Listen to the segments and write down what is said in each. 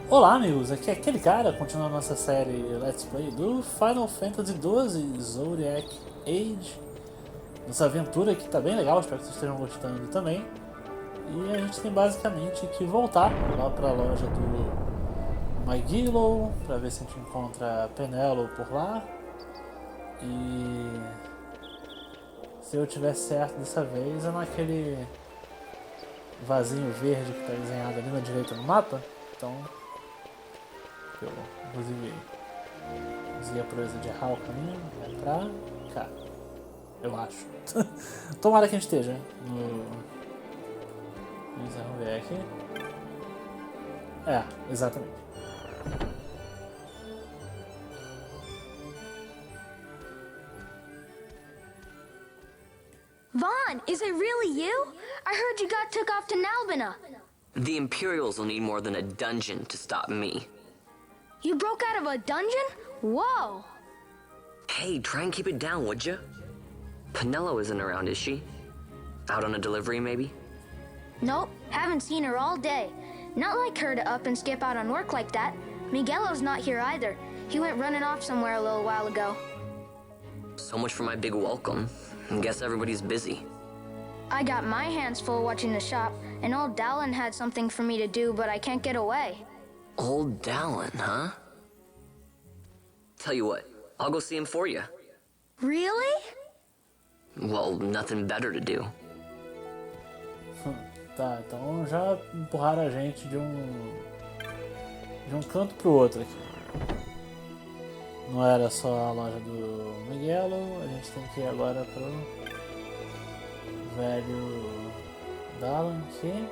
Olá amigos, aqui é aquele cara, continuando a nossa série Let's Play do Final Fantasy XII Zodiac Age. Nossa aventura aqui tá bem legal, espero que vocês estejam gostando também. E a gente tem basicamente que voltar lá pra loja do Magillo, pra ver se a gente encontra Penelo por lá. E se eu tiver certo dessa vez é naquele vasinho verde que tá desenhado ali na direita no mapa. Então, eu inclusive usei a proeza de errar o caminho, é pra cá, eu acho. Tomara que a gente esteja no. Vamos ver aqui. É, exatamente. Vaughn, is it really you? I heard you got took off to Nalbina. The Imperials will need more than a dungeon to stop me. You broke out of a dungeon? Whoa! Hey, try and keep it down, would you? Penelo isn't around, is she? Out on a delivery, maybe? Nope, haven't seen her all day. Not like her to up and skip out on work like that. Miguelo's not here either. He went running off somewhere a little while ago. So much for my big welcome. Guess everybody's busy. I got my hands full watching the shop, and old Dallin had something for me to do, but I can't get away. Old Dallin, huh? Tell you what, I'll go see him for you. Really? Well, nothing better to do. Tá, então já empurraram a gente de um canto pro outro aqui. Não era só a loja do Miguelo, a gente tem que ir agora pro velho Dallin aqui.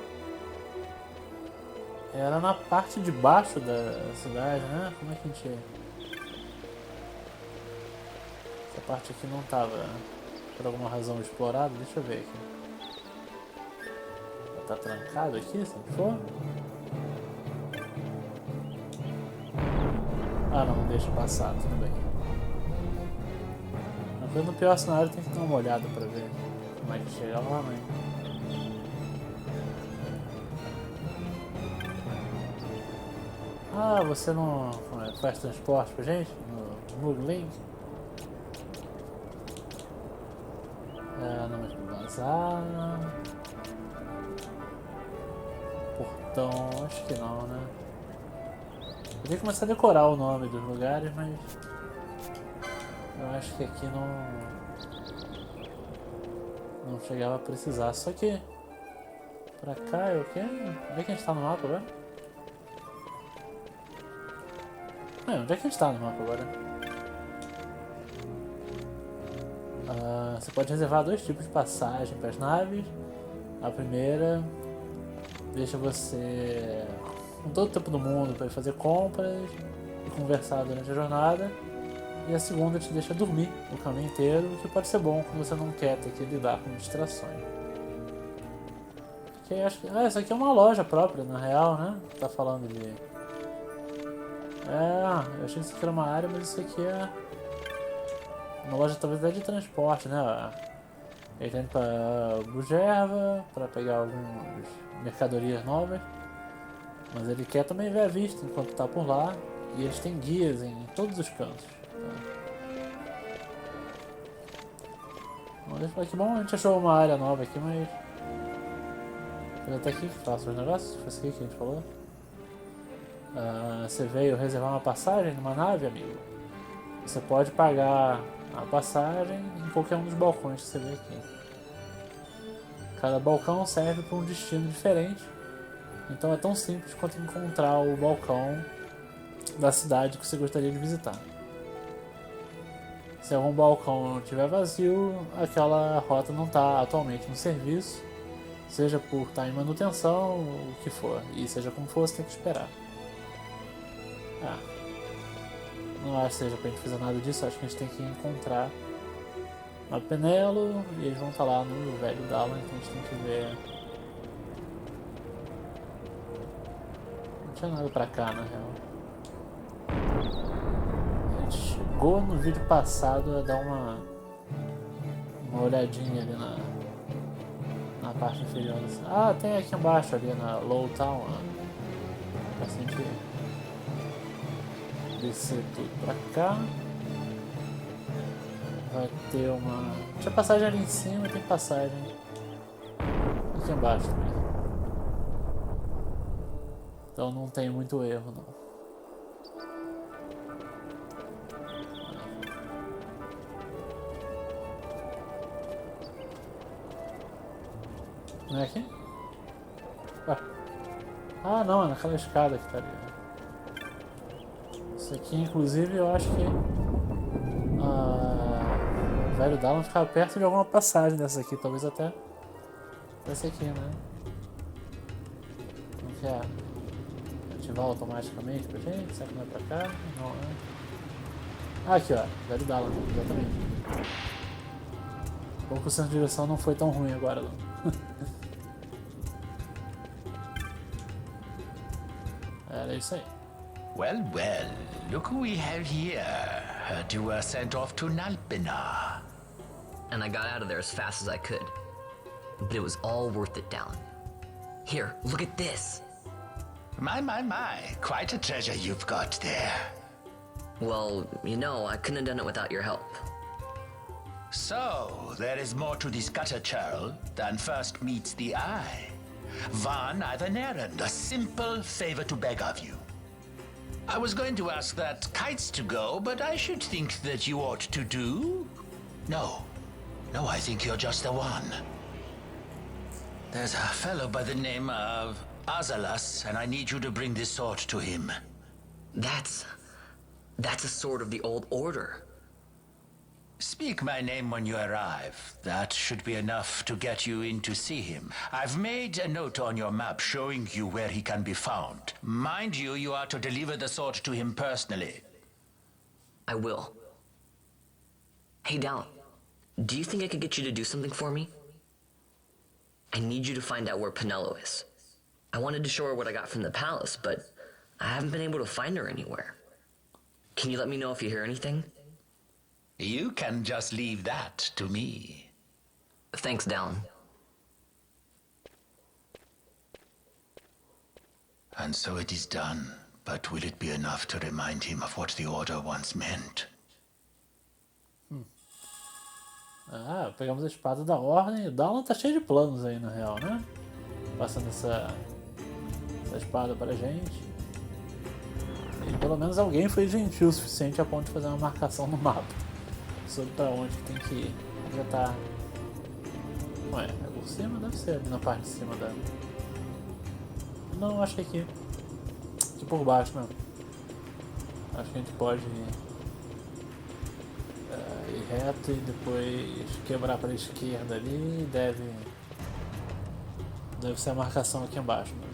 Era na parte de baixo da cidade, né? Como é que a gente... Essa parte aqui não estava por alguma razão explorada, deixa eu ver aqui. Tá trancado aqui, se não for? Ah não, deixa passar, tudo bem. Mas no pior cenário tem que dar uma olhada pra ver como é que chega lá, né? Ah, você não faz transporte pra gente? No Muglink? É, não, mas bazar... Portão, acho que não, né? Eu tenho que começar a decorar o nome dos lugares, mas... Eu acho que aqui não chegava a precisar, só que... Pra cá é o quê? Onde é que a gente tá no mapa agora? Onde é que a gente tá no mapa agora? Você pode reservar dois tipos de passagem para as naves. A primeira deixa você com todo o tempo do mundo para ir fazer compras e conversar durante a jornada. E a segunda te deixa dormir o caminho inteiro, o que pode ser bom quando você não quer ter que lidar com distrações. Porque acho que... Ah, isso aqui é uma loja própria, na real, né? Tá falando de... eu achei que isso aqui era uma área, mas isso aqui é uma loja talvez até de transporte, né? Ele tá indo pra Bugerva pra pegar algumas mercadorias novas, mas ele quer também ver a vista enquanto tá por lá, e eles têm guias em todos os cantos. Bom, deixa eu ver que bom, a gente achou uma área nova aqui, mas... Eu até aqui que faço os negócios, foi isso aqui que a gente falou. Você veio reservar uma passagem numa nave, amigo. Você pode pagar a passagem em qualquer um dos balcões que você vê aqui. Cada balcão serve para um destino diferente, então é tão simples quanto encontrar o balcão da cidade que você gostaria de visitar. Se algum balcão estiver vazio, aquela rota não está atualmente no serviço, seja por estar em manutenção ou o que for, e seja como for, você tem que esperar. Não acho que seja pra gente fazer nada disso, acho que a gente tem que encontrar a Penelo e eles vão estar lá no velho Dallin, então a gente tem que ver. Não tinha nada pra cá na real. A gente chegou no vídeo passado a dar uma olhadinha ali na parte inferior. Tem aqui embaixo ali na Low Town, pra gente descer tudo pra cá. Vai ter uma... Tinha passagem ali em cima, tem passagem aqui embaixo também. Então não tem muito erro não. Não é aqui? Ué. Ah não, é naquela escada que tá ali. Isso aqui inclusive eu acho que o velho Dallon ficava perto de alguma passagem dessa aqui, talvez até essa aqui, né? Não quer ativar automaticamente pra gente? Será que não é pra cá? Não, né? Ah, aqui ó, velho Dallon, exatamente. Bom que o centro de direção não foi tão ruim agora não. Era isso aí. Well, well, look who we have here. Heard you were sent off to Nalpina. And I got out of there as fast as I could. But it was all worth it, Dallin. Here, look at this. My, quite a treasure you've got there. Well, you know, I couldn't have done it without your help. So, there is more to this gutter churl than first meets the eye. Van, I've an errand, a simple favor to beg of you. I was going to ask that Kites to go, but I should think that you ought to do. No, I think you're just the one. There's a fellow by the name of Azalas, and I need you to bring this sword to him. That's a sword of the old order. Speak my name when you arrive. That should be enough to get you in to see him. I've made a note on your map showing you where he can be found. Mind you, you are to deliver the sword to him personally. I will. Hey, Dallin, do you think I could get you to do something for me? I need you to find out where Penelo is. I wanted to show her what I got from the palace, but I haven't been able to find her anywhere. Can you let me know if you hear anything? You can just leave that to me. Thanks, Dallin. And so it is done. But will it be enough to remind him of what the Order once meant? Ah, pegamos a espada da Ordem. O Dallin tá cheio de planos aí, na real, né? Passando essa espada pra gente. E pelo menos alguém foi gentil o suficiente a ponto de fazer uma marcação no mapa sobre pra onde que tem que ir. Já tá... Ué, é por cima? Deve ser ali na parte de cima da... Não, acho que é aqui. Aqui por baixo mesmo. Acho que a gente pode ir reto e depois quebrar para a esquerda ali. Deve ser a marcação aqui embaixo, né?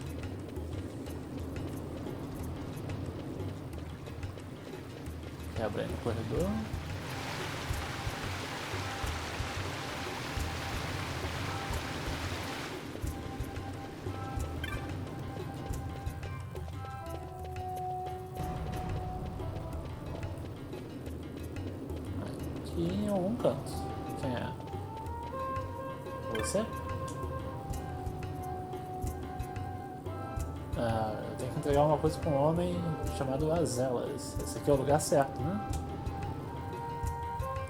Quebra aí no corredor. Aqui em algum canto. Quem é? Você? Eu tenho que entregar uma coisa para um homem chamado Azelas. Esse aqui é o lugar certo, né?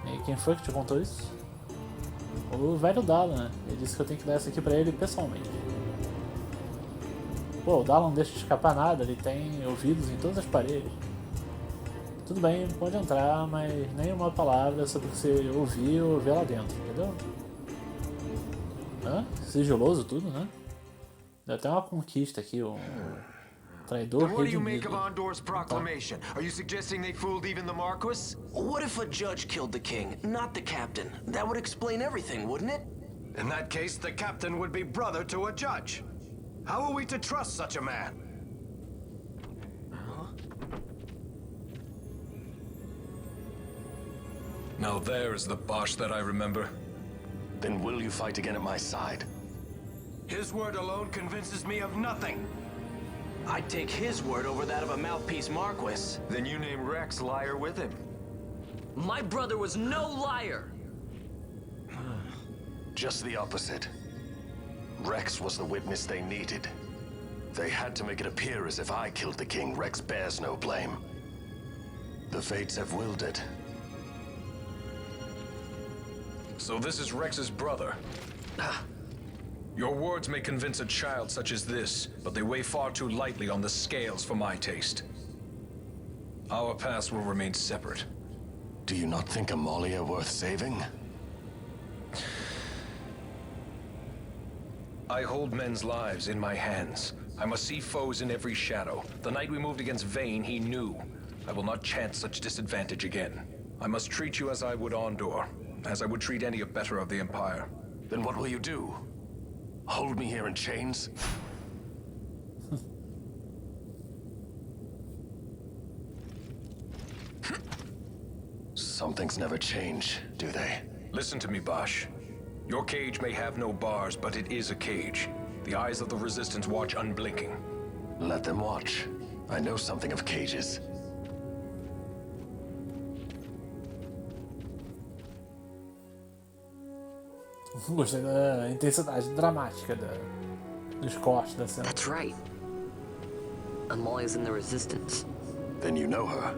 E quem foi que te contou isso? O velho Dallin, né? Ele disse que eu tenho que dar isso aqui para ele pessoalmente. Pô, o Dallin não deixa de escapar nada, ele tem ouvidos em todas as paredes. Tudo bem, pode entrar, mas nem uma palavra sobre o que você ouviu ou vê lá dentro, entendeu? Sigiloso tudo, né? Deu até uma conquista aqui, um traidor Then what do you make redimido. of Andor's proclamation? Are you suggesting they fooled even the Marquis? What if a judge killed the king, not the captain? That would explain everything, wouldn't it? In that case, the captain would be brother to a judge. How are we to trust such a man? Now there is the Bosch that I remember. Then will you fight again at my side? His word alone convinces me of nothing. I'd take his word over that of a mouthpiece Marquis. Then you name Rex liar with him. My brother was no liar! Just the opposite. Rex was the witness they needed. They had to make it appear as if I killed the king. Rex bears no blame. The fates have willed it. So this is Rex's brother. Your words may convince a child such as this, but they weigh far too lightly on the scales for my taste. Our paths will remain separate. Do you not think Amalia worth saving? I hold men's lives in my hands. I must see foes in every shadow. The night we moved against Vayne, he knew. I will not chance such disadvantage again. I must treat you as I would Ondor, as I would treat any abettor of the Empire. Then what will you do? Hold me here in chains? Some things never change, do they? Listen to me, Bosch. Your cage may have no bars, but it is a cage. The eyes of the Resistance watch unblinking. Let them watch. I know something of cages. Gostei da intensidade dramática dos cortes da cena. That's right. Amalia's in the Resistance. Then you know her.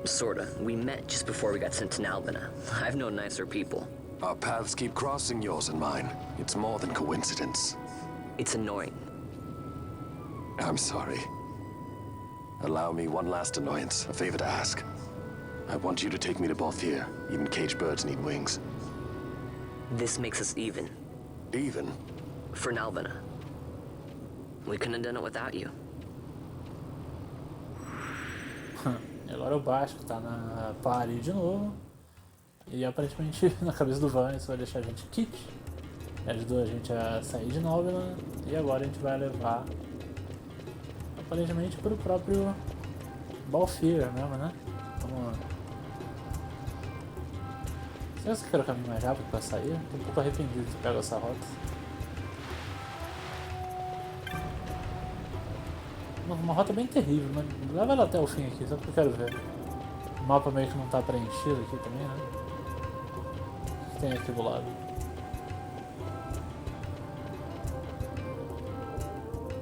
Sorta. We met just before we got sent to Nalbina. I've known nicer people. Our paths keep crossing, yours and mine. It's more than coincidence. It's annoying. I'm sorry. Allow me one last annoyance, a favor to ask. I want you to take me to Balthier. Even caged birds need wings. This makes us even. Even? For Nalbina. We couldn't have done it without you. E agora o Basco tá na party de novo. E aparentemente na cabeça do Van isso vai deixar a gente kit. Ajudou a gente a sair de Nalbina. E agora a gente vai levar aparentemente pro próprio Balthier mesmo, né? Vamos lá. Será que eu quero o caminho mais rápido pra sair? Tô um pouco arrependido de pegar essa rota. Uma rota bem terrível, mas leva ela até o fim aqui, só porque eu quero ver. O mapa meio que não tá preenchido aqui também, né? O que tem aqui do lado?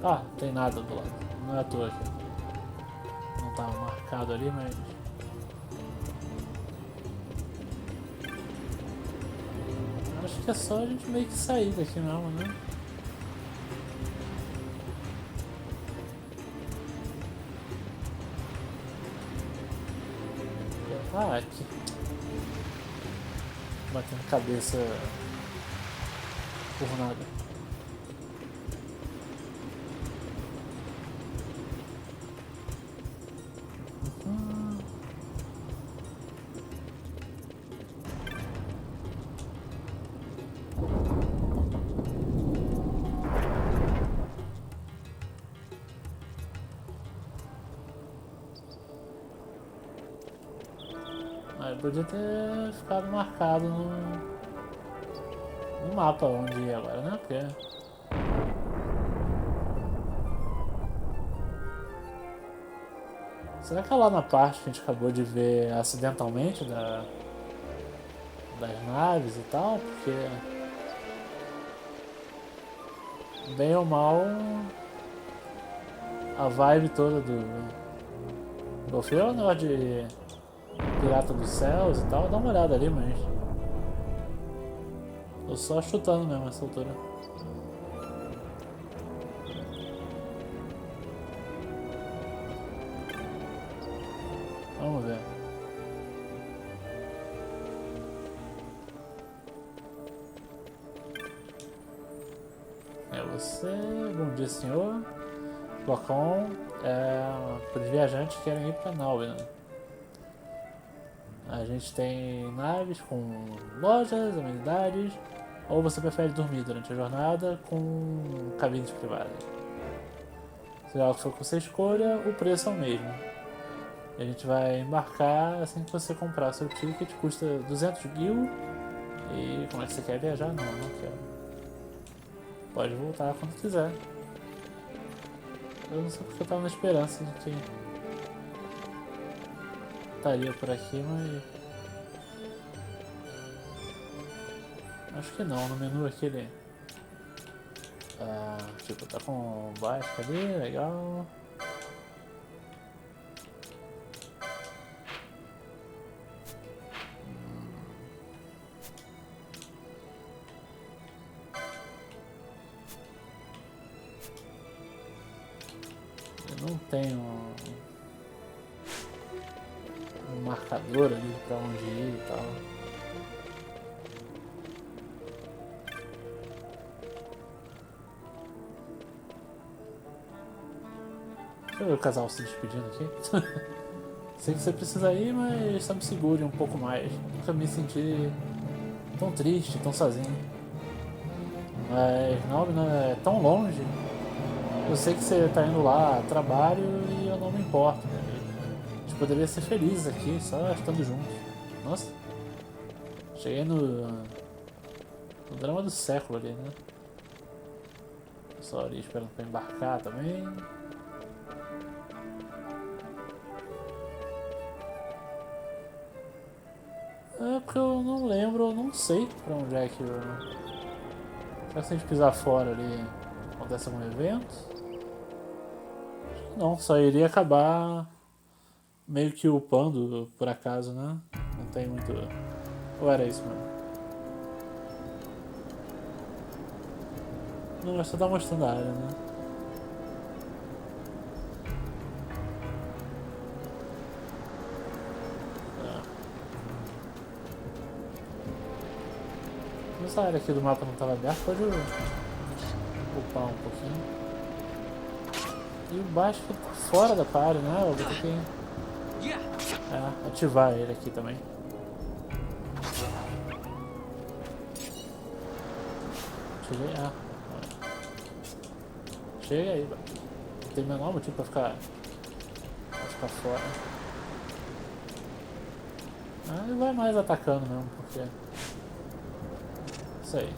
Ah, não tem nada do lado. Não é à toa aqui. Não tá marcado ali, mas... acho que é só a gente meio que sair daqui mesmo, né? Ah, aqui. Batendo cabeça por nada. Podia ter ficado marcado no mapa onde ir agora, né? Porque... será que é lá na parte que a gente acabou de ver acidentalmente das naves e tal? Porque... bem ou mal... a vibe toda do Balthier é o negócio de... Pirata dos Céus e tal, dá uma olhada ali, mas... tô só chutando mesmo nessa altura. Vamos ver. É você, bom dia senhor. Flocon para os viajantes que querem ir para Nalbina. A gente tem naves com lojas, amenidades, ou você prefere dormir durante a jornada com cabines privadas. Seja o que for que você escolha, o preço é o mesmo. E a gente vai embarcar assim que você comprar seu ticket, custa 200 gil. E como é que você quer viajar? Não, não quero. Pode voltar quando quiser. Eu não sei porque eu tava na esperança de que estaria por aqui, mas acho que não. No menu aqui ele tipo, tá com baixo ali, legal. Não tem um marcador ali pra onde ir e tal. Deixa eu ver o casal se despedindo aqui. Sei que você precisa ir, mas só me segure um pouco mais. Nunca me senti tão triste, tão sozinho. Mas não é tão longe. Eu sei que você tá indo lá a trabalho e eu não me importo. Né? A gente poderia ser felizes aqui, só estando juntos. Nossa. Cheguei no drama do século ali, né? Só ali esperando pra embarcar também. É porque eu não lembro, eu não sei pra onde é que eu... Será que se a gente pisar fora ali acontece algum evento? Não, só iria acabar meio que upando por acaso, né? Não tem muito... Ou era isso mesmo? Não, mas só tá mostrando a área, né? Essa área aqui do mapa não estava aberta, pode upar um pouquinho. E o baixo fica fora da party, né? Eu vou ter que ativar ele aqui também. Cheguei. Chega aí, velho. Não tem o menor motivo pra ficar fora. Ele vai mais atacando mesmo, porque... Isso aí.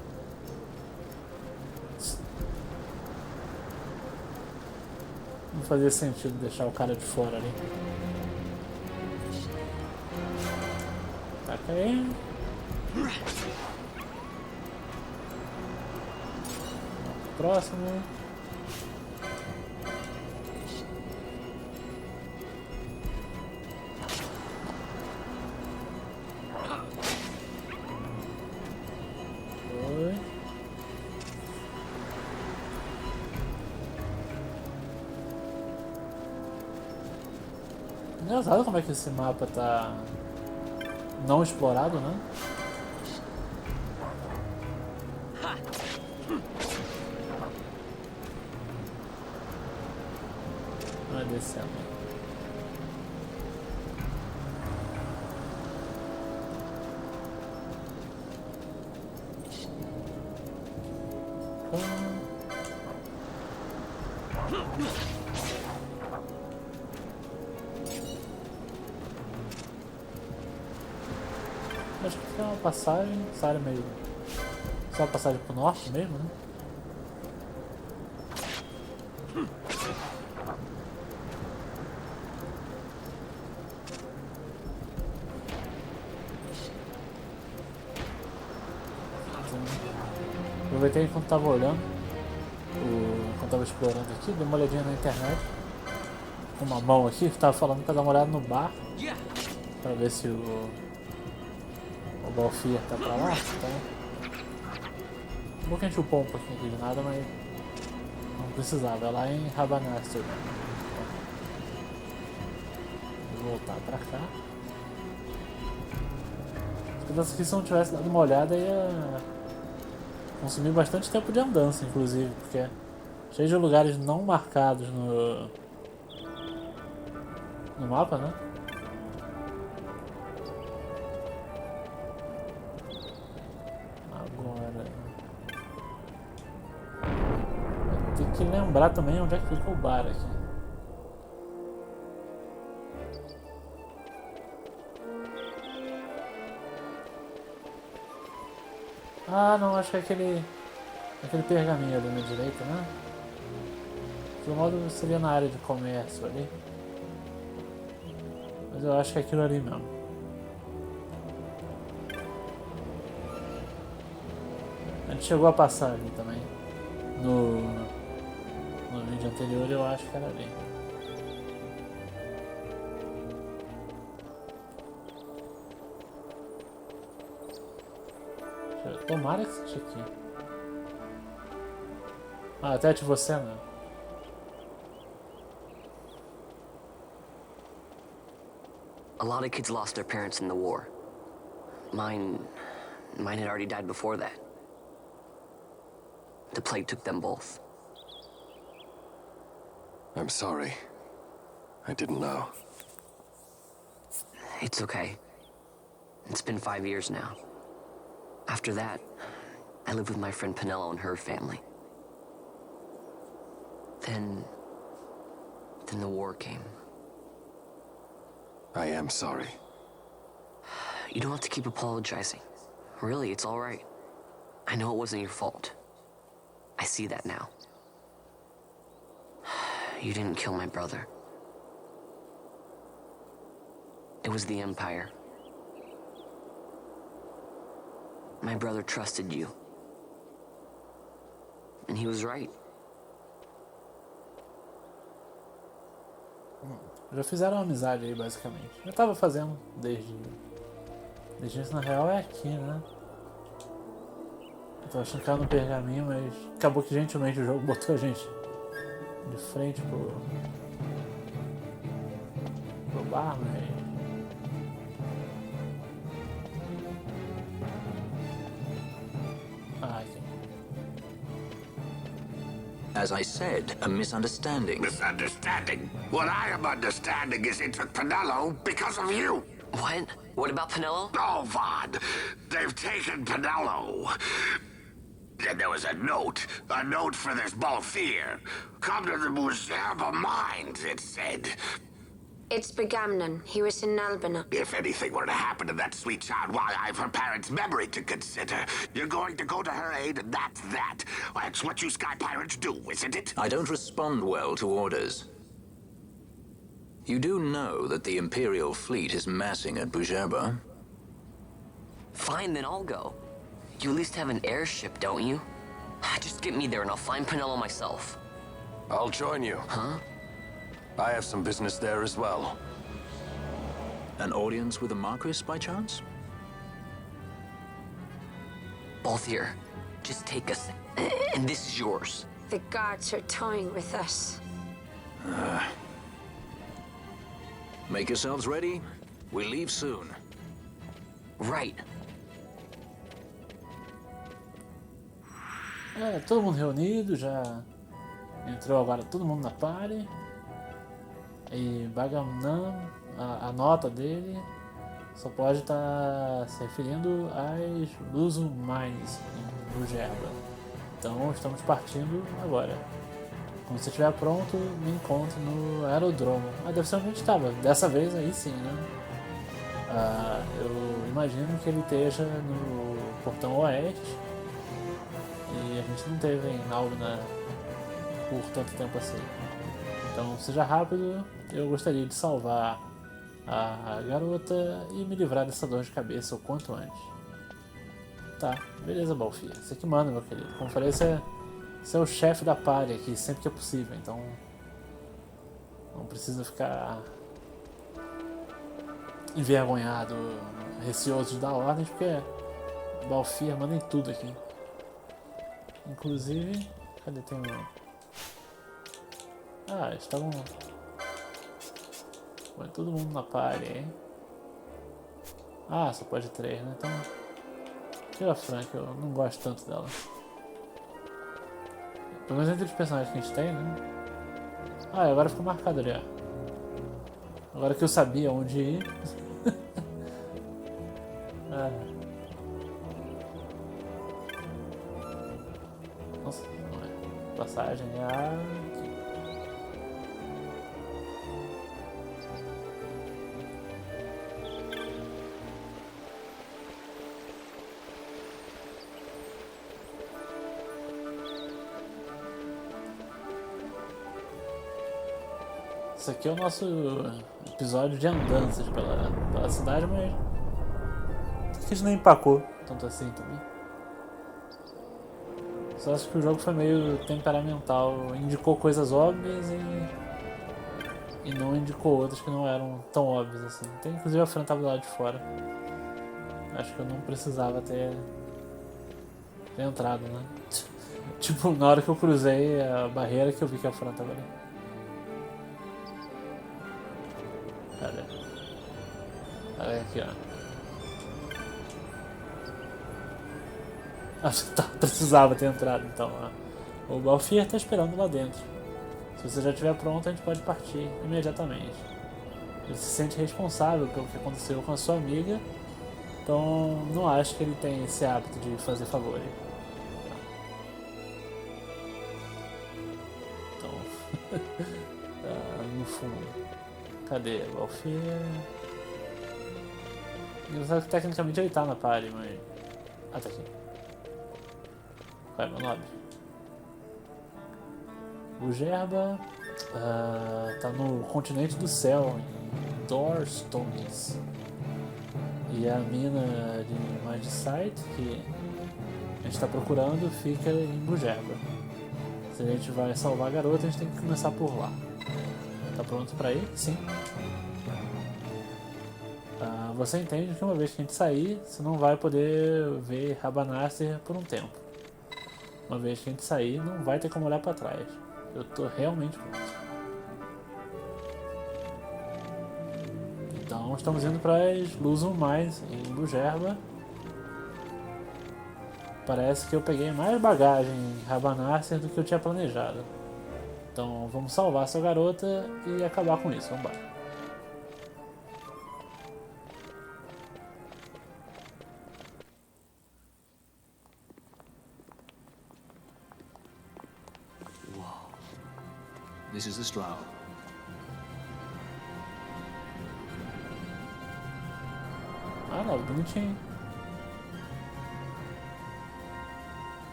Não fazia sentido deixar o cara de fora ali. Taca aí. Próximo. Engraçado como é que esse mapa tá não explorado, né? Vai descendo. Acho que tem uma passagem, essa área meio... Só uma passagem pro norte mesmo, né? Aproveitei enquanto tava olhando, enquanto tava explorando aqui, dei uma olhadinha na internet. Com uma mão aqui, tava falando pra dar uma olhada no bar. Pra ver se o Balfir tá pra lá, então... Um pouco a gente upou um pouquinho aqui de nada, mas... Não precisava, é lá em Rabanastre. Vou voltar pra cá. Aqui, se não tivesse dado uma olhada, ia... consumir bastante tempo de andança, inclusive, porque é cheio de lugares não marcados no mapa, né? Agora... Vai ter que lembrar também onde é que fica o bar aqui. Ah, não, acho que é aquele pergaminho ali na direita, né? De modo seria na área de comércio ali. Mas eu acho que é aquilo ali mesmo. A gente chegou a passar ali também. No vídeo anterior eu acho que era ali. Tomara que seja aqui. Ah, até ativou cena. A lot of kids lost their parents in the war. Mine had already died before that. The plague took them both. I'm sorry. I didn't know. It's okay. It's been 5 years now. After that, I lived with my friend Penelo and her family. Then the war came. I am sorry. You don't have to keep apologizing. Really, it's all right. I know it wasn't your fault. I see that now. You didn't kill my brother. It was the Empire. My brother trusted you. And he was right. Já fizeram uma amizade aí, basicamente. Eu tava fazendo desde isso, na real é aqui, né? Eu tava achando que era no pergaminho, mas acabou que gentilmente o jogo botou a gente de frente pro bar, mas... As I said, a misunderstanding. Misunderstanding? What I am understanding is it took Penelo because of you. What? What about Penelo? Oh, Vaughn, they've taken Penelo. And there was a note for this Balthier. Come to the Muserba Mines, it said. It's Begamnon. He was in Albina. If anything were to happen to that sweet child, why, I've her parents' memory to consider. You're going to go to her aid, and that's that. That's what you Sky Pirates do, isn't it? I don't respond well to orders. You do know that the Imperial fleet is massing at Bujerba? Fine, then I'll go. You at least have an airship, don't you? Just get me there and I'll find Penelo myself. I'll join you. Huh? I have some business there as well. An audience with the Marquis, by chance? Balthier, just take us, and this is yours. The guards are toying with us. Make yourselves ready. We leave soon. Right. Todo mundo reunido, já entrou agora todo mundo na party. E Bagamnan, a nota dele só pode estar se referindo às Luzu Mines em Bujerba. Então estamos partindo agora. Quando você estiver pronto, me encontre no aerodromo. Deve ser onde a gente estava. Dessa vez aí sim, né? Eu imagino que ele esteja no portão oeste. E a gente não teve em Albina por tanto tempo assim. Então seja rápido, eu gostaria de salvar a garota e me livrar dessa dor de cabeça o quanto antes. Tá, beleza, Balthier. Você que manda, meu querido. Como falei, você é o chefe da party aqui sempre que é possível, então não precisa ficar envergonhado, receoso de dar ordens, porque Balthier manda em tudo aqui. Inclusive, cadê? Tem um... estavam... Põe todo mundo na party, hein? Só pode 3, né? Então... Tira a Frank, eu não gosto tanto dela. Pelo menos entre os personagens que a gente tem, né? Agora ficou marcado ali, ó. Agora que eu sabia onde ir... Nossa, não é. Passagem aqui. Esse aqui é o nosso episódio de andanças pela cidade, mas a gente não empacou tanto assim também. Só acho que o jogo foi meio temperamental, indicou coisas óbvias e não indicou outras que não eram tão óbvias assim. Tem inclusive a Fran tava do lado de fora. Acho que eu não precisava ter entrado, né? Tipo, na hora que eu cruzei a barreira que eu vi que a Fran tava ali. Cadê? Olha aqui, ó. Acho que precisava ter entrado, então. Ó. O Balthier está esperando lá dentro. Se você já estiver pronto, a gente pode partir imediatamente. Ele se sente responsável pelo que aconteceu com a sua amiga, então não acho que ele tem esse hábito de fazer favores. Então, no fundo, cadê o Balthier? Engraçado que tecnicamente ele tá na party, mas... Ah, tá aqui. Qual é meu nome? O Gerba tá no continente do céu, em Dorstones. E a mina de Magicite, que a gente está procurando, fica em Bugerba. Se a gente vai salvar a garota, a gente tem que começar por lá. Tá pronto pra ir? Sim. Você entende que uma vez que a gente sair, você não vai poder ver Rabanastre por um tempo. Uma vez que a gente sair, não vai ter como olhar pra trás. Eu tô realmente pronto. Então estamos indo para as Luzum Mines em Bugerba. Parece que eu peguei mais bagagem em Rabanastre do que eu tinha planejado. Então vamos salvar essa garota e acabar com isso. Vamos embora. This is the Strahd. Ah, não, bonitinho.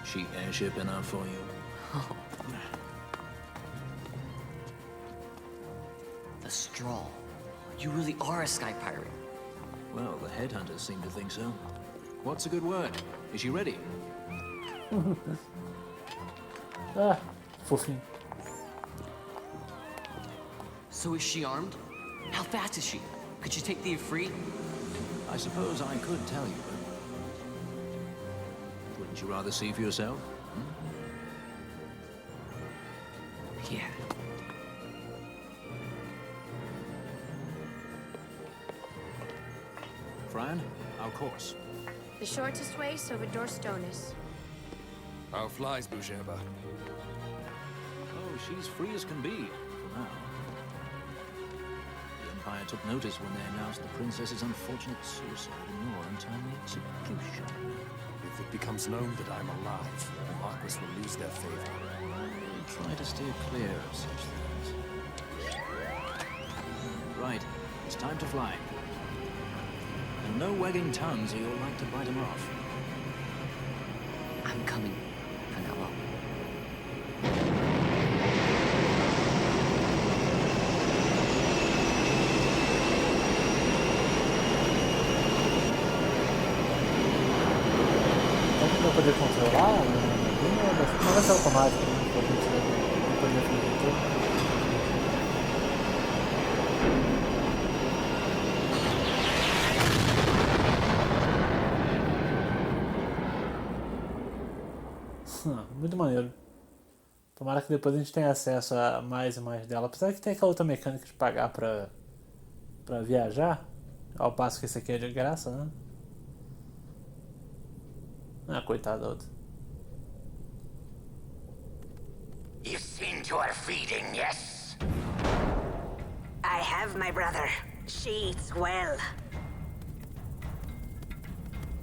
She airship enough for you? The Strahl. You really are a sky pirate. Well, the headhunters seem to think so. What's a good word? Is she ready? Fofinho. So is she armed? How fast is she? Could she take the Ifrit? I suppose I could tell you, but... Wouldn't you rather see for yourself? Yeah. Fran, our course. The shortest way is over Dorstones. How flies Bugerba? Oh, she's free as can be, for now. The Empire took notice when they announced the princess's unfortunate suicide and your untimely execution. If it becomes known that I'm alive, the Marquis will lose their favor. I try to steer clear of such things. Right, it's time to fly. And no wagging tongues or you'll like to bite them off. I'm coming, Penelo. Vai poder controlar? Não vai ser automático, né? Pra gente depois da fim muito maneiro. Tomara que depois a gente tenha acesso a mais e mais dela. Apesar que tem aquela outra mecânica de pagar pra viajar. Ao passo que esse aqui é de graça, né? Ah, coitada da outra. You've seen to her feeding, yes? I have, my brother. She eats well.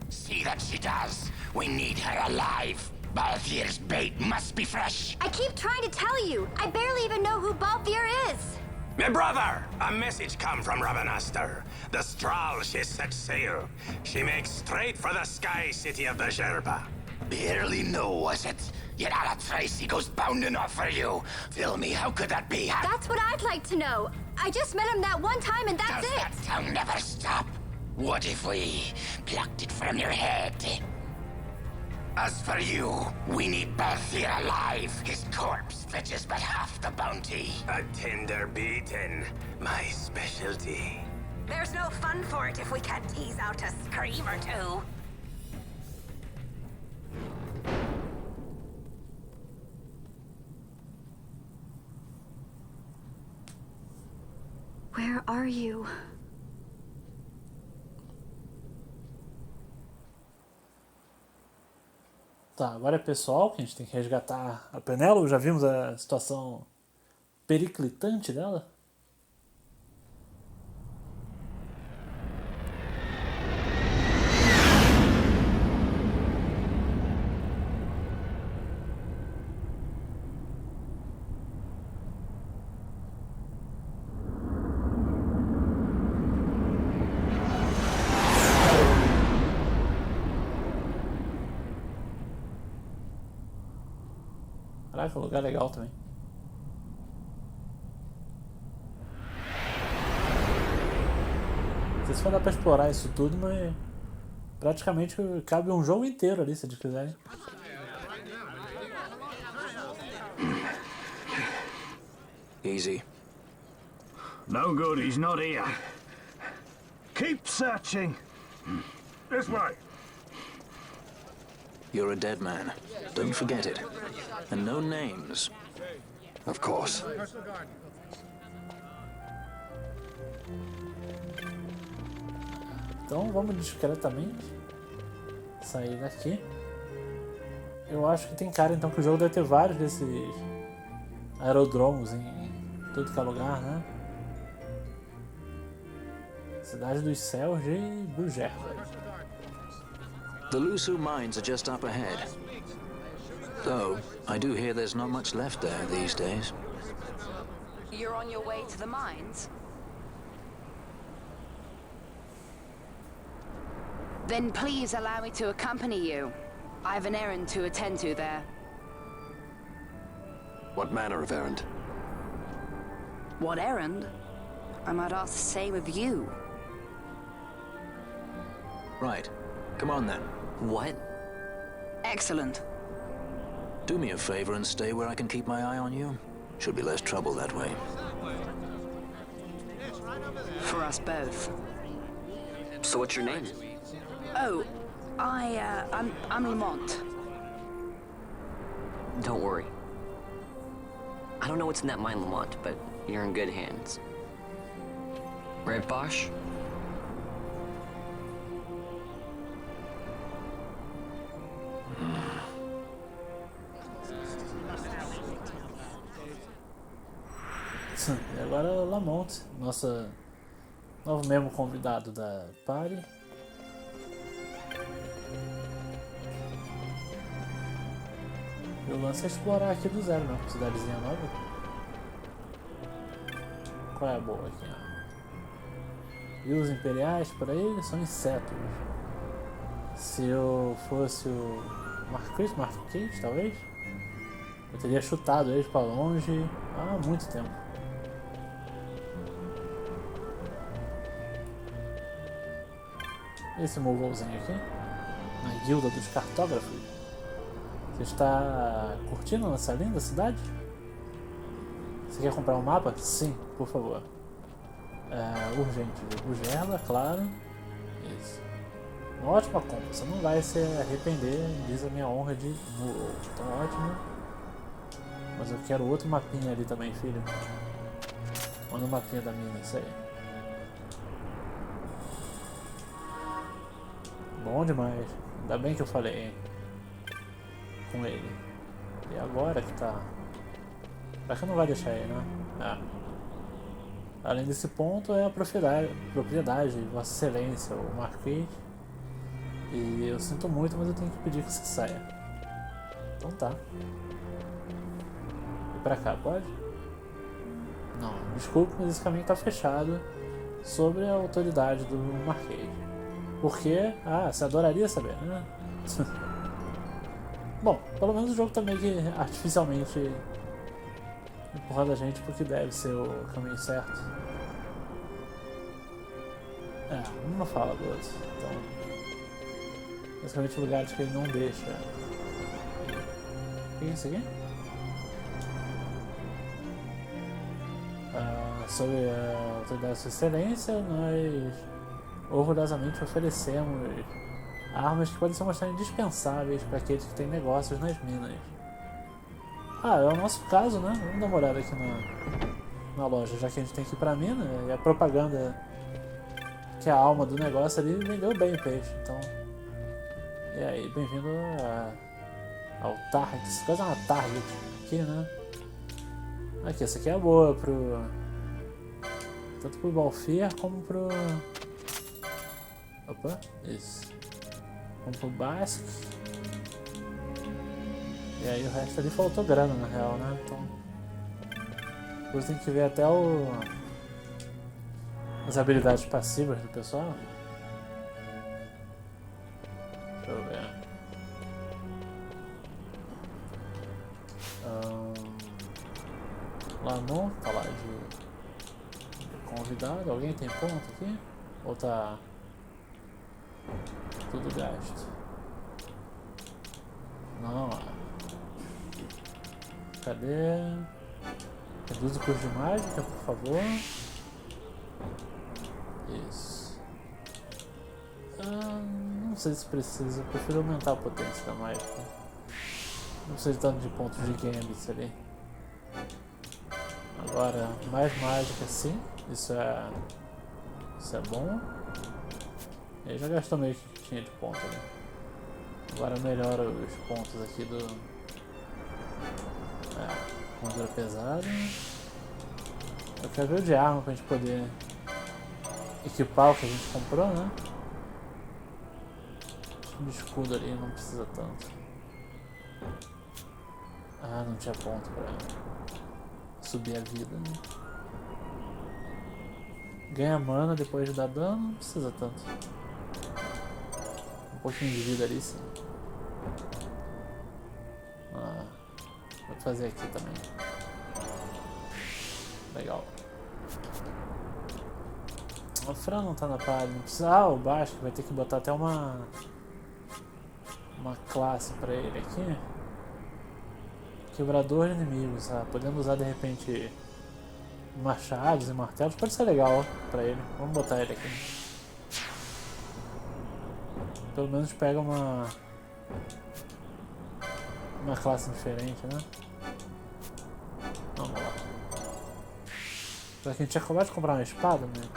See that she does. We need her alive. Balthier's bait must be fresh. I keep trying to tell you. I barely even know who Balthier is. My brother! A message come from Rabanastre. The Strahl, she set sail. She makes straight for the sky city of Bugerba. Barely know, was it? Yet Alatracy goes bounding off for you. Tell me, how could that be? That's what I'd like to know. I just met him that one time and that's Does it. that tongue never stop? What if we plucked it from your head? As for you, we need Balthier alive. His corpse fetches but half the bounty. A tender beaten, my specialty. There's no fun for it if we can't tease out a scream or two. Where are you? Tá, agora é pessoal que a gente tem que resgatar a Penélope. Já vimos a situação periclitante dela. Caraca, um lugar legal também. Não sei se vai dar pra explorar isso tudo, mas praticamente cabe um jogo inteiro ali, se eles quiserem. Easy. No good, he's not here. Keep searching. This way. You're a dead man. Don't forget it. And no names. Of course. Então vamos discretamente sair daqui. Eu acho que tem cara então que o jogo deve ter vários desses aerodromos em tudo que é lugar, né? Cidade dos Céus de Bruger. The Lusu mines are just up ahead. Though, I do hear there's not much left there these days. You're on your way to the mines? Then please allow me to accompany you. I have an errand to attend to there. What manner of errand? What errand? I might ask the same of you. Right. Come on then. What? Excellent. Do me a favor and stay where I can keep my eye on you. Should be less trouble that way. For us both. So what's your name? Oh, I'm Lamont. Don't worry. I don't know what's in that mine, Lamont, but you're in good hands. Right, Bosch? E agora Lamont, nosso novo membro convidado da party. E o lance é explorar aqui do zero, né? Cidadezinha nova. Qual é a boa aqui? Ó? E os imperiais por aí eles são insetos. Se eu fosse o Marquês, talvez, eu teria chutado eles pra longe há muito tempo. Esse mogolzinho aqui, na guilda dos cartógrafos. Você está curtindo essa linda cidade? Você quer comprar um mapa? Sim, por favor. Urgente de Brugerla, claro. Isso. Uma ótima compra, você não vai se arrepender, diz a minha honra de novo. Então ótimo. Mas eu quero outro mapinha ali também, filho. Manda um mapinha da mina, isso aí. Bom demais. Ainda bem que eu falei com ele. E agora que tá... Será que não vai deixar ele, né? Além desse ponto é a propriedade de Vossa Excelência, o Marquês. E eu sinto muito, mas eu tenho que pedir que você saia. Então tá. E pra cá, pode? Não, desculpe, mas esse caminho tá fechado sobre a autoridade do Marquês. Por quê? Você adoraria saber, né? Bom, pelo menos o jogo tá meio que artificialmente empurrando a gente porque deve ser o caminho certo. Uma fala do outro. Então, basicamente lugares que ele não deixa. O que é isso aqui? Sobre a autoridade de sua excelência, nós orgulhosamente oferecemos armas que podem se mostrar indispensáveis para aqueles que têm negócios nas minas. É o nosso caso, né? Vamos dar uma olhada aqui na loja, já que a gente tem que ir pra mina, e a propaganda que é a alma do negócio ali vendeu bem o peixe, então... E aí, bem-vindo a Target, quase uma Target aqui, né? Aqui, essa aqui é boa pro... tanto pro Balthier como pro... Opa, isso. Como pro Basque. E aí o resto ali faltou grana na real, né? Então... depois tem que ver até as habilidades passivas do pessoal. Deixa eu ver. Lanon tá lá de convidado. Alguém tem ponto aqui? Ou tá tudo gasto? Não. Cadê? Reduz o custo de mágica, por favor. Isso. Não sei se precisa. Eu prefiro aumentar a potência da mágica. Não precisa de tanto de pontos de gambit ali. Agora, mais mágica sim. Isso é bom. E aí já gastou meio que tinha de ponto ali. Agora melhora os pontos aqui do... armadura pesada. Eu quero ver o de arma pra gente poder equipar o que a gente comprou, né? O escudo ali não precisa tanto. Não tinha ponto pra subir a vida, né? Ganha mana depois de dar dano, não precisa tanto. Um pouquinho de vida ali sim. Vou fazer aqui também. Legal. O Fran não tá na party, não precisa. O Basque vai ter que botar até uma classe pra ele aqui. Quebrador de inimigos, podendo usar de repente machados e martelos, pode ser legal pra ele. Vamos botar ele aqui. Pelo menos pega uma classe diferente, né? Vamos lá. Já que a gente tinha acabado de comprar uma espada, né?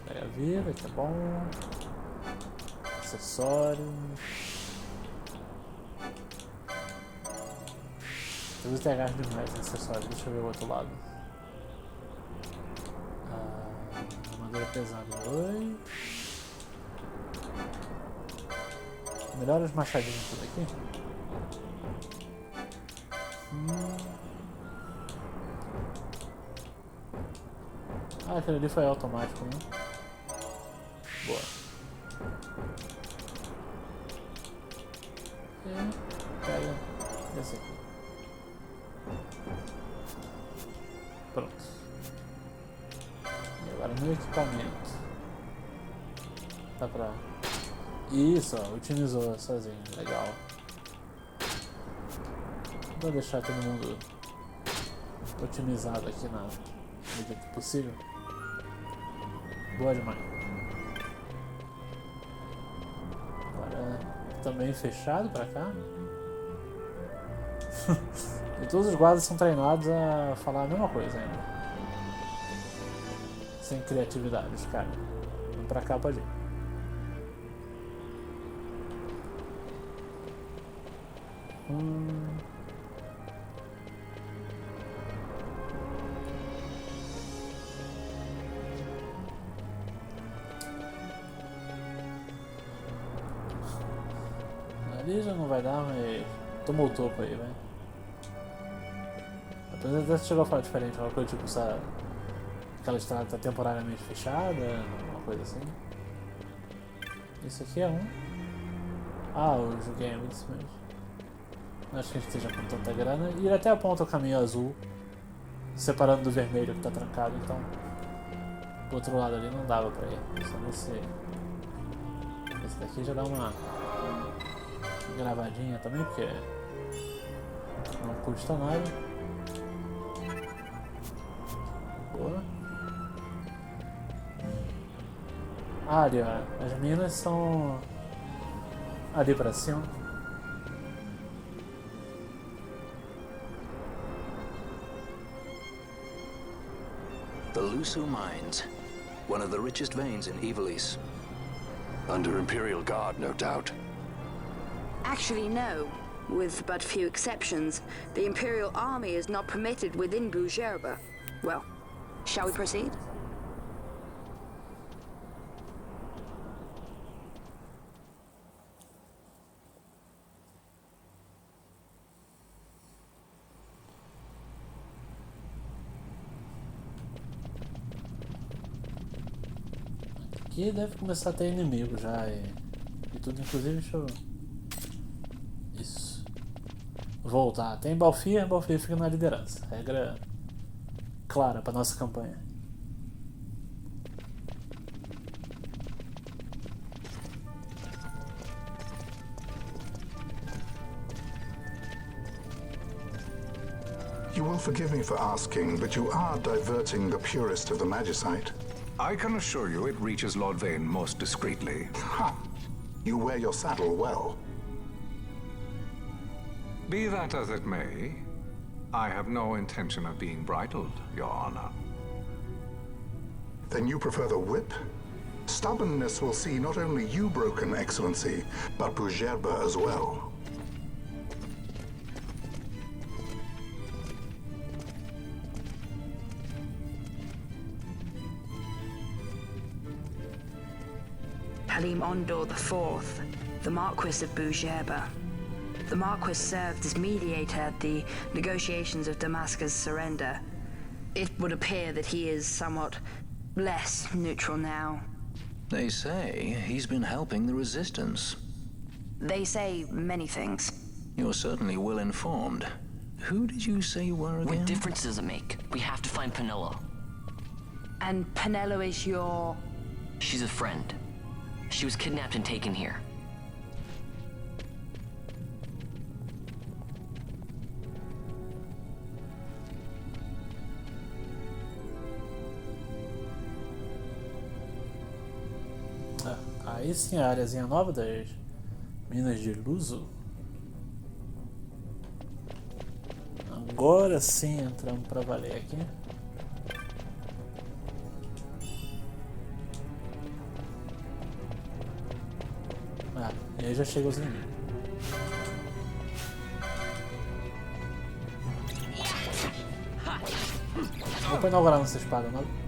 Pega a vida, que é bom. Acessório. Talvez tenha gasto demais nesse acessório. Deixa eu ver o outro lado. Armadura pesada 2. Melhora os machadinhos tudo aqui. Aquele ali foi automático, né? Boa. E pega esse aqui. Pronto. E agora no equipamento. Dá pra... Isso, ó, otimizou sozinho, legal. Vou deixar todo mundo otimizado aqui na medida que possível. Boa demais. Agora também fechado pra cá. E todos os guardas são treinados a falar a mesma coisa ainda. Sem criatividade, os caras. Vamos pra cá, pode ir. Ali já não vai dar, mas tomou o topo aí, velho. Depois até chegou a falar diferente, uma coisa tipo aquela estrada tá temporariamente fechada, uma coisa assim. Isso aqui é um. Eu joguei isso mesmo. Não acho que a gente esteja com tanta grana. E ele até aponta o caminho azul, separando do vermelho que tá trancado, então do outro lado ali não dava pra ir. Só nesse daqui já dá uma gravadinha também, porque não custa nada. Boa. Ali, ó, as minas são ali pra cima. The Lusu Mines, one of the richest veins in Ivalice. Under Imperial Guard, no doubt. Actually, no. With but few exceptions, the Imperial Army is not permitted within Bujerba. Well, shall we proceed? Aqui deve começar a ter inimigo já e tudo, inclusive deixa eu... Isso. Voltar. Tem Balfir, Balfir fica na liderança. Regra clara para nossa campanha. You will forgive me for asking, but you are diverting the purest of the Magicite. I can assure you it reaches Lord Vane most discreetly. Ha! You wear your saddle well. Be that as it may, I have no intention of being bridled, Your Honor. Then you prefer the whip? Stubbornness will see not only you broken, Excellency, but Bujerba as well. Halim Ondor IV, the Marquis of Bujerba. The Marquis served as mediator at the negotiations of Damascus' surrender. It would appear that he is somewhat less neutral now. They say he's been helping the Resistance. They say many things. You're certainly well informed. Who did you say you were again? What difference does it make? We have to find Penelo. And Penelo is your... She's a friend. She was kidnapped and taken here. Aí sim, a áreazinha nova das Minas de Luso. Agora sim entramos pra valer aqui. E aí já chega os inimigos. Vou inaugurar nossa espada nova.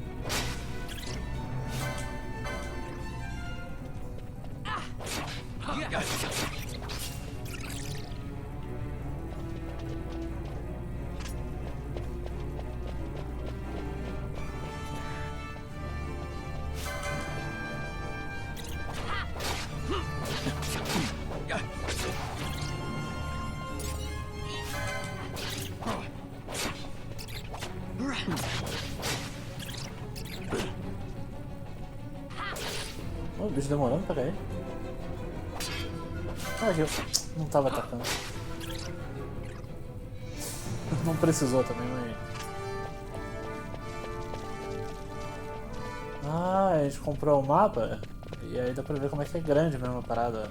O bicho demorando pra cair. Ah, eu não tava atacando. Não precisou também, mas... Ah, a gente comprou o mapa e aí dá pra ver como é que é grande mesmo a parada.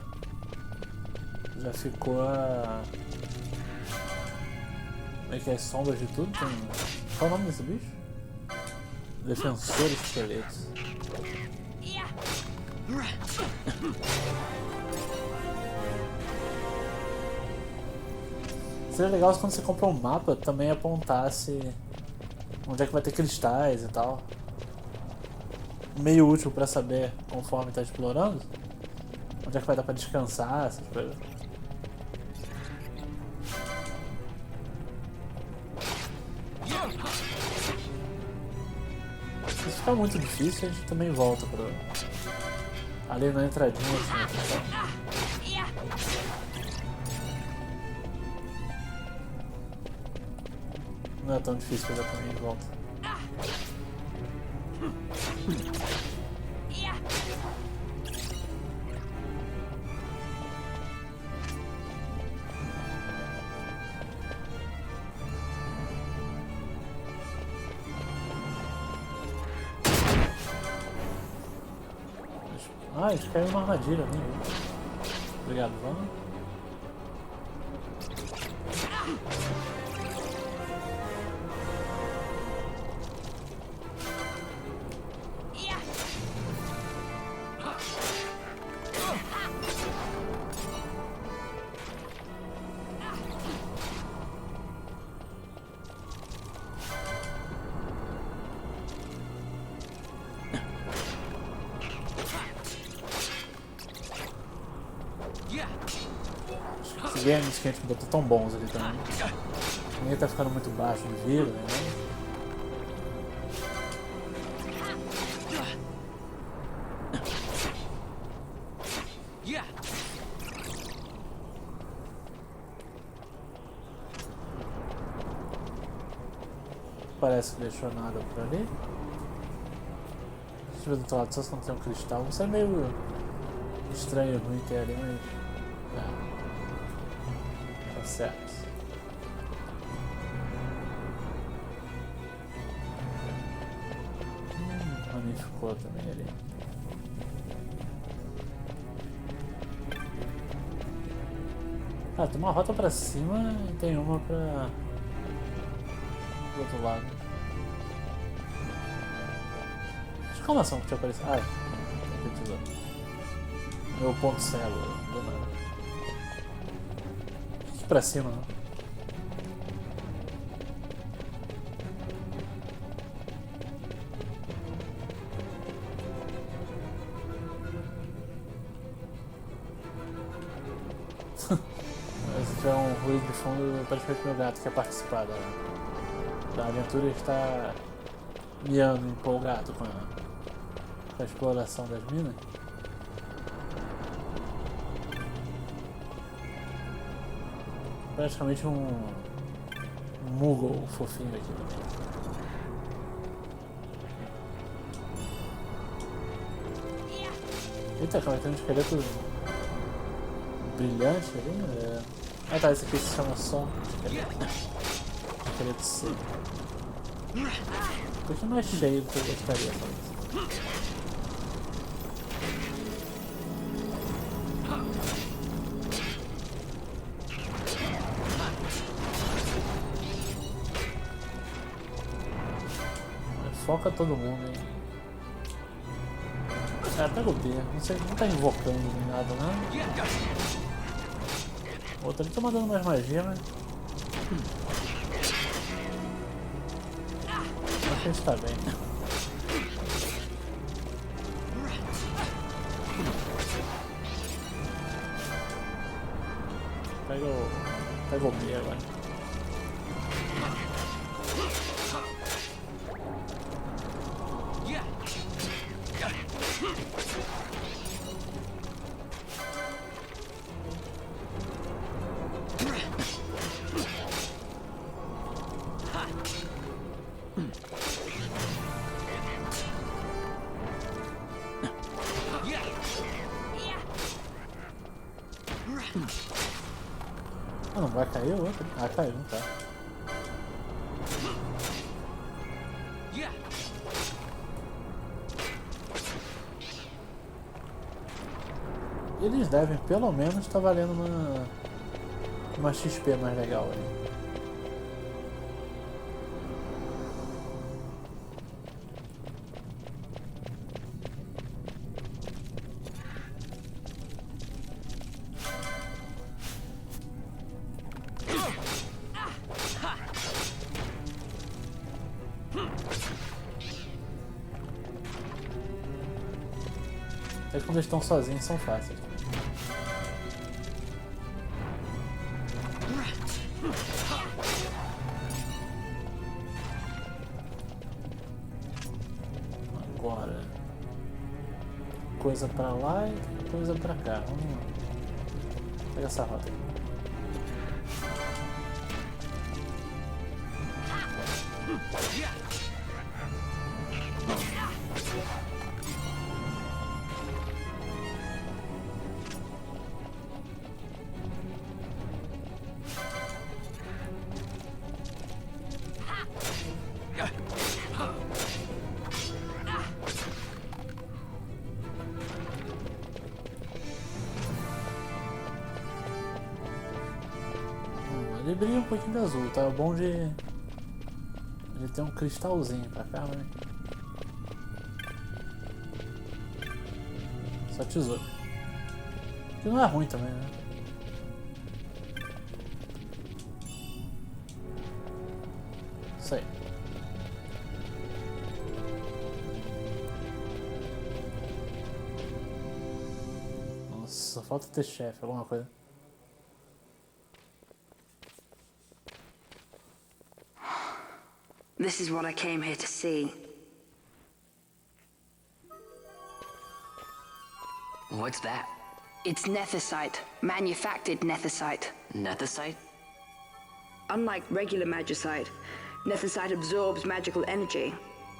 Já ficou a... Como é que é? As sombras de tudo? Tem... Qual é o nome desse bicho? Defensor esqueletos. Seria legal se quando você compra um mapa também apontasse onde é que vai ter cristais e tal. Meio útil pra saber, conforme tá explorando, onde é que vai dar pra descansar, essas coisas. Se ficar muito difícil, a gente também volta pro... ali na entradinha assim, não é tão difícil fazer também de volta. Ah, isso caiu uma armadilha, nem vi. Obrigado, vamos. games que a gente botou tão bons ali também. Ninguém tá ficando muito baixo de vida, né? Parece que deixou nada por ali. Deixa eu ver do outro lado, só se não tem um cristal. Isso é meio estranho, ruim ter ali, mas... tá certo. Ramificou também ali. Ah, tem uma rota pra cima e tem uma pra... do outro lado. Exclamação que tinha aparecido. Ai, tem meu ponto cego do nada. Aqui pra cima, né? Se tiver um ruído de fundo, praticamente meu gato quer participar da aventura e está miando empolgado com a exploração das minas. Praticamente um Moogle fofinho aqui também. Eita, calma, tem um esqueleto brilhante ali. Ah tá, esse aqui se chama só esqueleto seco. Um pouquinho mais cheio do que eu gostaria, talvez. Foca todo mundo, hein? Ah, pega o B, não sei, não tá invocando nem nada, não. O outro ali tá mandando mais magia, mas... acho que a gente tá bem. Pega o B agora. Ah, não vai cair o outro? Ah, caiu, tá. Eles devem pelo menos estar valendo uma XP mais legal aí. Até quando eles estão sozinhos são fáceis. Agora, coisa pra lá e coisa pra cá. Vamos lá. Pega essa rota aqui. Ele brilha um pouquinho de azul, tá bom de... ele tem um cristalzinho pra cá, né? Só tesouro. Que não é ruim também, né? Isso aí. Nossa, só falta ter chefe, alguma coisa. This is what I came here to see. What's that? It's nethicite, manufactured nethicite. Nethicite? Unlike regular magicite, nethicite absorbs magical energy.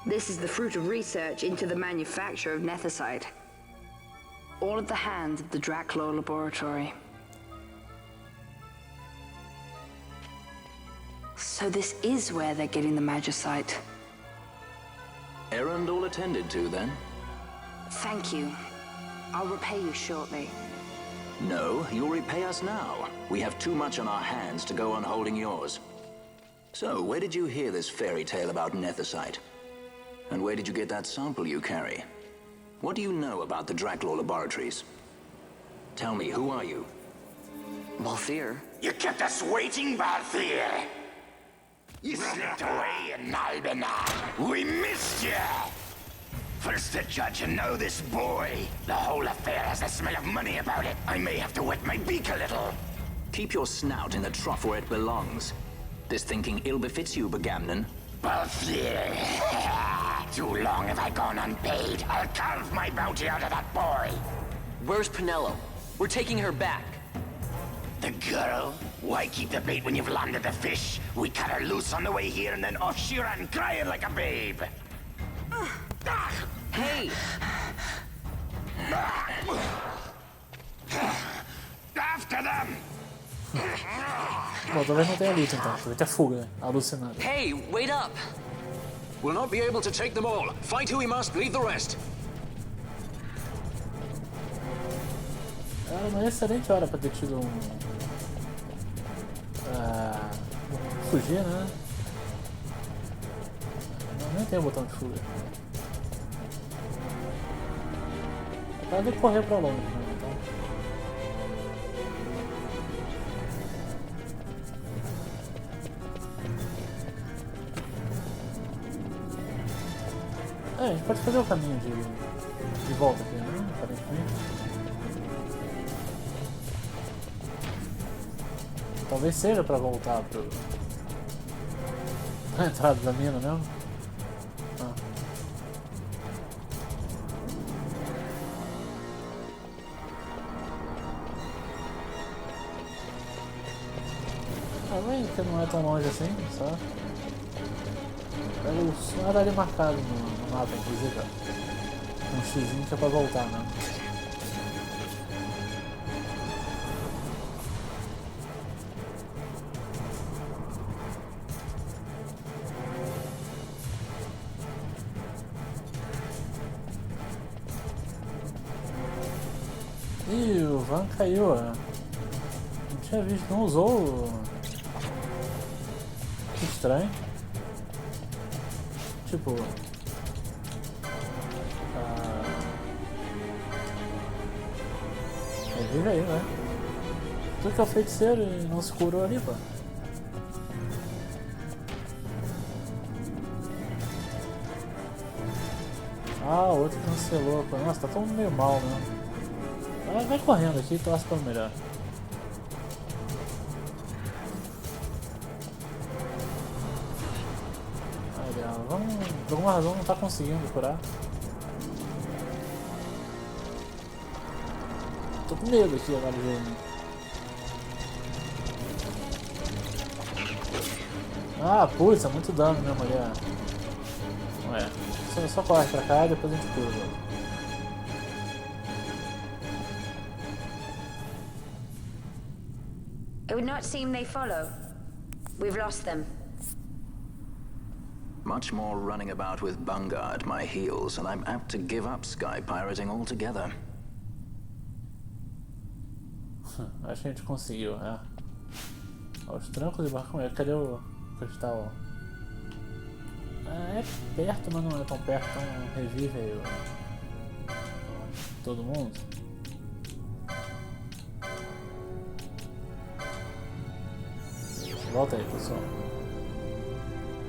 This is the fruit of research into the manufacture of nethicite. All at the hands of the Draclaw Laboratory. So this is where they're getting the magicite. Errand all attended to, then? Thank you. I'll repay you shortly. No, you'll repay us now. We have too much on our hands to go on holding yours. So, where did you hear this fairy tale about nethicite? And where did you get that sample you carry? What do you know about the Draclaw Laboratories? Tell me, who are you? Balthier. You kept us waiting, Balthier! You slipped away in Nalbenar. We missed you! First the judge and now this boy. The whole affair has a smell of money about it. I may have to wet my beak a little. Keep your snout in the trough where it belongs. This thinking ill befits you, Begamnon. Balthier. Too long have I gone unpaid. I'll carve my bounty out of that boy. Where's Penelo? We're taking her back. The girl? Why keep the bait when you've landed the fish? We cut her loose on the way here and then off she ran crying like a babe. Hey! After them! Bom, talvez não tenha luta então, talvez tenha fuga, alucinada. Hey, wait up! We'll not be able to take them all. Fight who we must, leave the rest. Era uma excelente hora pra ter tido fugir, né? Não, nem tem o botão de fuga. É pra correr pra longe, né? Então... a gente pode fazer o caminho de volta aqui, né? Aparentemente. Talvez seja pra voltar pra entrada da mina mesmo. Vem que não é tão longe assim, só. Pega o som, tá ali marcado no mapa, inclusive, ó. Um xizinho que é pra voltar, né? Ih, o Van caiu, ó. Não tinha visto, não usou. Que estranho. Tipo. Revive aí, né? Tudo que é o feiticeiro e não se curou ali, pô. Ah, o outro cancelou, pô. Nossa, tá todo meio mal, né? Vai correndo aqui e torce para o melhor. Vamos, por alguma razão não tá conseguindo curar. Tô com medo aqui agora de... Ah, putz, é muito dano mesmo ali. Ué, só corre pra cá e depois a gente cura. It would not seem they follow. We've lost them. Much more running about with Bunga at my heels, and I'm apt to give up sky pirating altogether. Acho que a gente conseguiu, né? Os trancos de barco. Cadê o cristal? É perto, mas não é tão perto, então revive aí todo mundo. Volta aí, pessoal.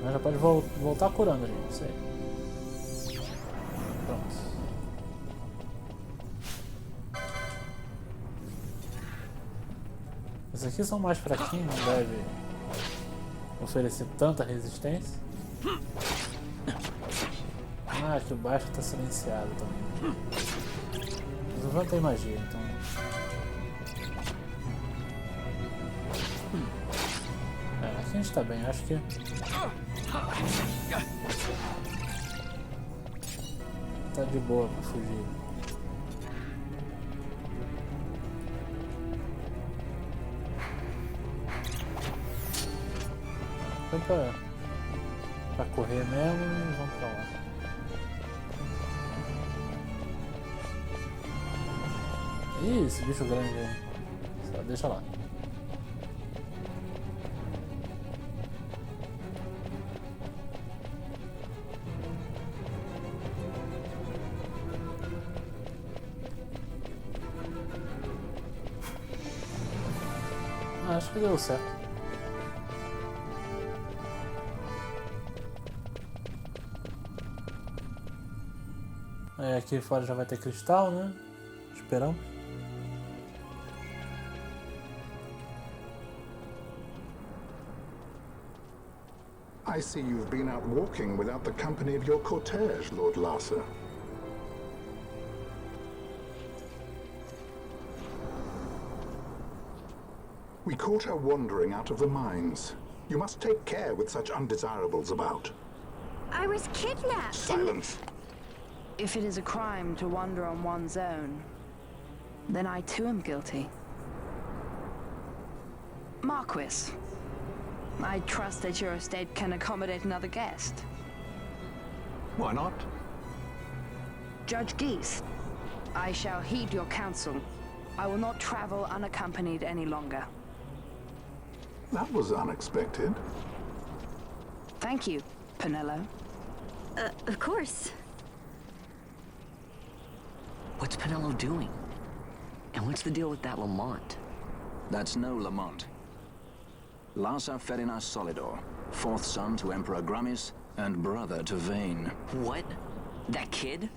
Mas já pode voltar curando, gente. Isso aí. Pronto. Esses aqui são mais fraquinhos, não deve oferecer tanta resistência. Ah, aqui o baixo tá silenciado também. Mas o Van tem magia, então... É, aqui a gente tá bem, acho que... Tá de boa pra fugir. Foi pra correr mesmo e vamos pra lá. Ih, esse bicho grande aí. Só deixa lá. Acho que deu certo. É, aqui fora já vai ter cristal, né? Esperamos. I see you've been out walking without the company of your cortege, Lord Larsa. We caught her wandering out of the mines. You must take care with such undesirables about. I was kidnapped. Silence. If it is a crime to wander on one's own, then I too am guilty. Marquis, I trust that your estate can accommodate another guest. Why not? Judge Geese, I shall heed your counsel. I will not travel unaccompanied any longer. That was unexpected. Thank you, Penelo. Of course. What's Penelo doing? And what's the deal with that Lamont? That's no Lamont. Larsa Ferinas Solidor, fourth son to Emperor Gramis and brother to Vane. What? That kid?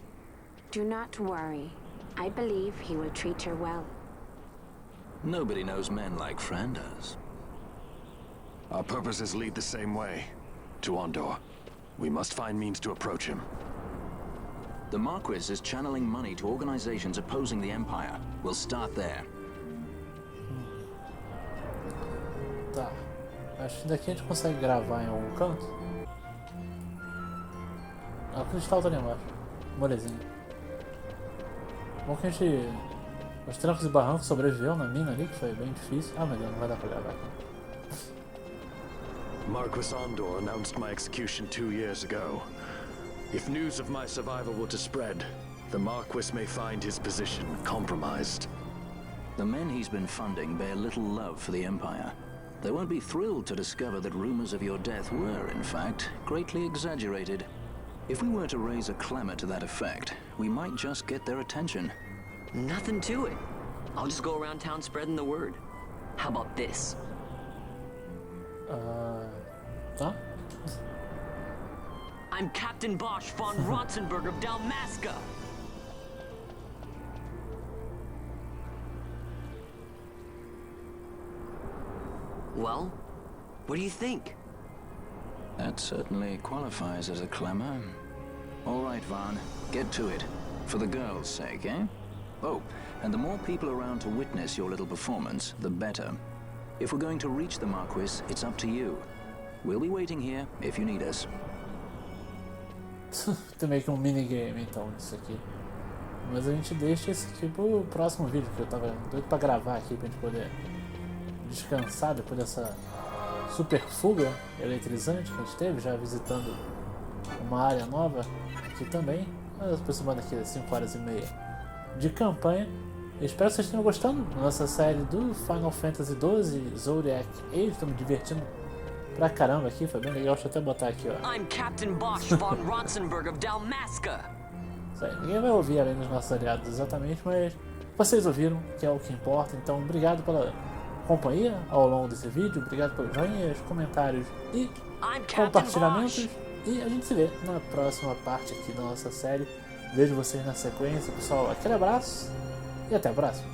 Do not worry. I believe he will treat her well. Nobody knows men like Frandas. Our purposes lead the same way. To Ondor. We must find means to approach him. The Marquis is channeling money to organizations opposing the Empire. We'll start there. Tá. Acho que daqui a gente consegue gravar em algum canto. Ah, o cristal tá ali embaixo. Molezinho. Bom que a gente... Os trancos e barrancos sobreviveu na mina ali, que foi bem difícil. Ah, meu Deus, não vai dar pra gravar aqui. Marquis Ondor announced my execution 2 years ago. If news of my survival were to spread, the Marquis may find his position compromised. The men he's been funding bear little love for the Empire. They won't be thrilled to discover that rumors of your death were, in fact, greatly exaggerated. If we were to raise a clamor to that effect, we might just get their attention. Nothing to it. I'll just go around town spreading the word. How about this? Tá? I'm Captain Bosch von Ronsenberg of Dalmasca. Well, what do you think? That certainly qualifies as a clamor. All right, Vaughn, get to it. For the girls' sake, eh? Oh, and the more people around to witness your little performance, the better. If we're going to reach the Marquis, it's up to you. We'll be waiting here if you need us. Tem meio que um minigame então isso aqui. Mas a gente deixa isso aqui pro próximo vídeo, que eu tava doido pra gravar aqui pra gente poder descansar depois dessa super fuga eletrizante que a gente teve, já visitando uma área nova aqui também. Aproximando aqui 5 horas e meia de campanha. Eu espero que vocês tenham gostando da nossa série do Final Fantasy XII Zodiac Age. Estou me divertindo pra caramba aqui, foi bem legal. Deixa eu até botar aqui, ó. I'm Captain Bosch von Ronsenberg of Dalmasca. Isso aí, ninguém vai ouvir além dos nossos aliados exatamente, mas vocês ouviram, que é o que importa. Então, obrigado pela companhia ao longo desse vídeo. Obrigado pelos joinhas, comentários e compartilhamentos. E a gente se vê na próxima parte aqui da nossa série. Vejo vocês na sequência, pessoal. Aquele abraço e até a próxima.